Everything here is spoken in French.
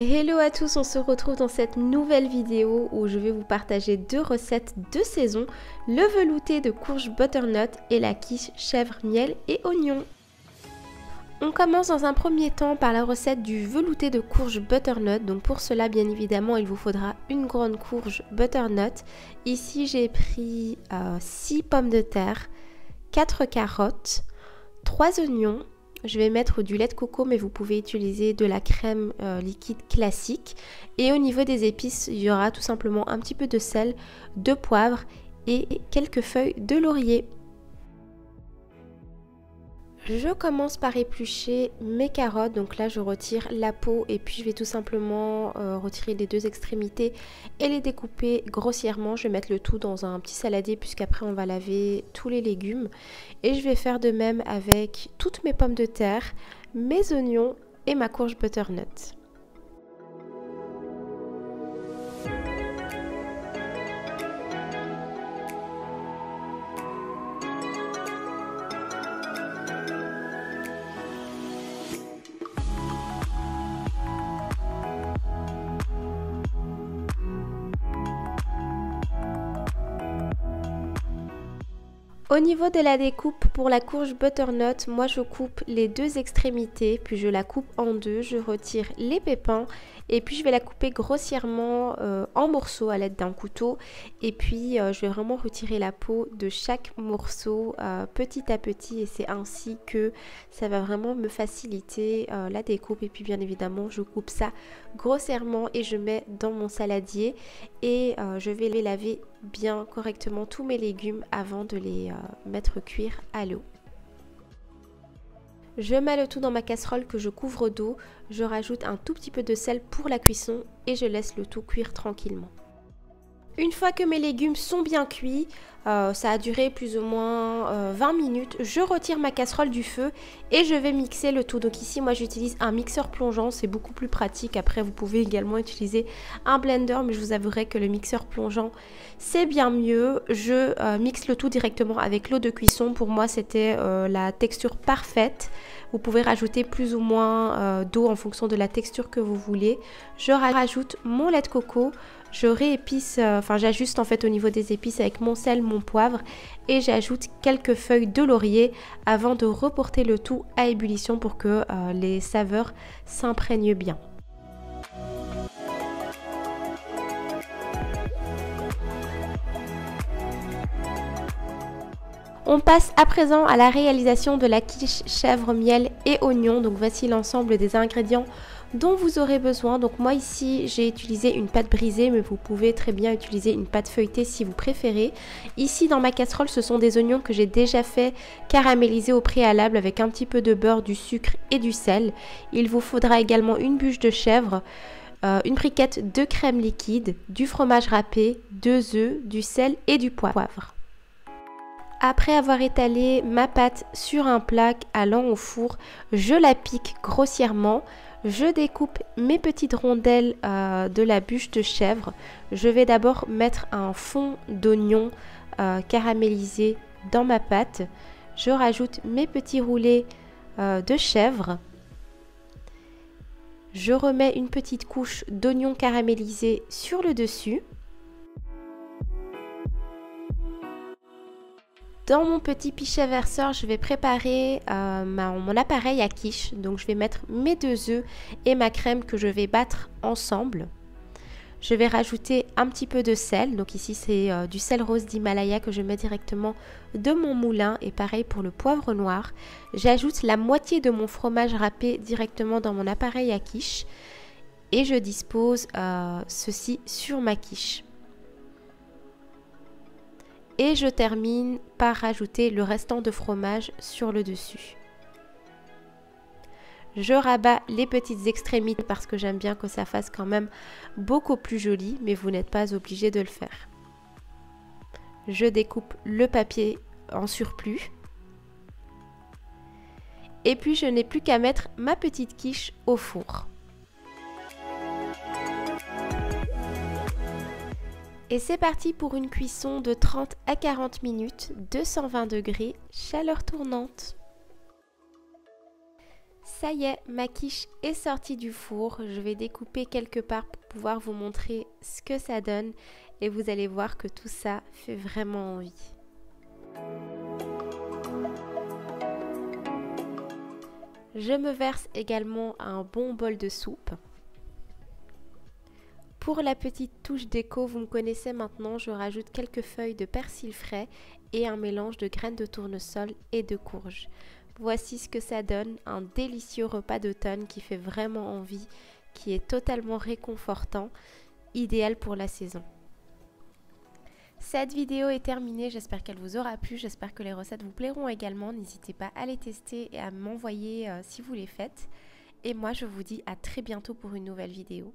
Hello à tous, on se retrouve dans cette nouvelle vidéo où je vais vous partager deux recettes de saison, le velouté de courge butternut et la quiche chèvre, miel et oignon. On commence dans un premier temps par la recette du velouté de courge butternut. Donc pour cela, bien évidemment, il vous faudra une grande courge butternut. Ici, j'ai pris 6 pommes de terre, 4 carottes, 3 oignons. Je vais mettre du lait de coco, mais vous pouvez utiliser de la crème liquide classique. Et au niveau des épices, il y aura tout simplement un petit peu de sel, de poivre et quelques feuilles de laurier. Je commence par éplucher mes carottes, donc là je retire la peau et puis je vais tout simplement retirer les deux extrémités et les découper grossièrement. Je vais mettre le tout dans un petit saladier puisqu'après on va laver tous les légumes. Et je vais faire de même avec toutes mes pommes de terre, mes oignons et ma courge butternut. Au niveau de la découpe pour la courge butternut, moi je coupe les deux extrémités, puis je la coupe en deux, je retire les pépins et puis je vais la couper grossièrement en morceaux à l'aide d'un couteau et puis je vais vraiment retirer la peau de chaque morceau petit à petit et c'est ainsi que ça va vraiment me faciliter la découpe. Et puis bien évidemment je coupe ça grossièrement et je mets dans mon saladier et je vais les laver bien correctement tous mes légumes avant de les mettre cuire à l'eau. Je mets le tout dans ma casserole que je couvre d'eau, je rajoute un tout petit peu de sel pour la cuisson et je laisse le tout cuire tranquillement. Une fois que mes légumes sont bien cuits, ça a duré plus ou moins 20 minutes, je retire ma casserole du feu et je vais mixer le tout. Donc ici moi j'utilise un mixeur plongeant, c'est beaucoup plus pratique. Après vous pouvez également utiliser un blender, mais je vous avouerai que le mixeur plongeant c'est bien mieux. Je mixe le tout directement avec l'eau de cuisson. Pour moi c'était la texture parfaite. Vous pouvez rajouter plus ou moins d'eau en fonction de la texture que vous voulez. Je rajoute mon lait de coco. Je réépice, j'ajuste en fait au niveau des épices avec mon sel, mon poivre et j'ajoute quelques feuilles de laurier avant de reporter le tout à ébullition pour que les saveurs s'imprègnent bien. On passe à présent à la réalisation de la quiche chèvre, miel et oignon. Donc voici l'ensemble des ingrédients dont vous aurez besoin. Donc moi ici j'ai utilisé une pâte brisée, mais vous pouvez très bien utiliser une pâte feuilletée si vous préférez. Ici dans ma casserole ce sont des oignons que j'ai déjà fait caraméliser au préalable avec un petit peu de beurre, du sucre et du sel. Il vous faudra également une bûche de chèvre, une briquette de crème liquide, du fromage râpé, 2 œufs, du sel et du poivre. Après avoir étalé ma pâte sur un plat allant au four, je la pique grossièrement. Je découpe mes petites rondelles de la bûche de chèvre. Je vais d'abord mettre un fond d'oignon caramélisé dans ma pâte. Je rajoute mes petits roulés de chèvre. Je remets une petite couche d'oignon caramélisé sur le dessus. Dans mon petit pichet verseur, je vais préparer mon appareil à quiche. Donc je vais mettre mes 2 œufs et ma crème que je vais battre ensemble. Je vais rajouter un petit peu de sel. Donc ici c'est du sel rose d'Himalaya que je mets directement de mon moulin. Et pareil pour le poivre noir. J'ajoute la moitié de mon fromage râpé directement dans mon appareil à quiche. Et je dispose ceci sur ma quiche. Et je termine par rajouter le restant de fromage sur le dessus. Je rabats les petites extrémités parce que j'aime bien que ça fasse quand même beaucoup plus joli, mais vous n'êtes pas obligé de le faire. Je découpe le papier en surplus. Et puis je n'ai plus qu'à mettre ma petite quiche au four. Et c'est parti pour une cuisson de 30 à 40 minutes, 220 degrés, chaleur tournante. Ça y est, ma quiche est sortie du four. Je vais découper quelque part pour pouvoir vous montrer ce que ça donne et vous allez voir que tout ça fait vraiment envie. Je me verse également un bon bol de soupe. Pour la petite touche déco, vous me connaissez maintenant, je rajoute quelques feuilles de persil frais et un mélange de graines de tournesol et de courge. Voici ce que ça donne, un délicieux repas d'automne qui fait vraiment envie, qui est totalement réconfortant, idéal pour la saison. Cette vidéo est terminée, j'espère qu'elle vous aura plu, j'espère que les recettes vous plairont également. N'hésitez pas à les tester et à m'envoyer si vous les faites. Et moi je vous dis à très bientôt pour une nouvelle vidéo.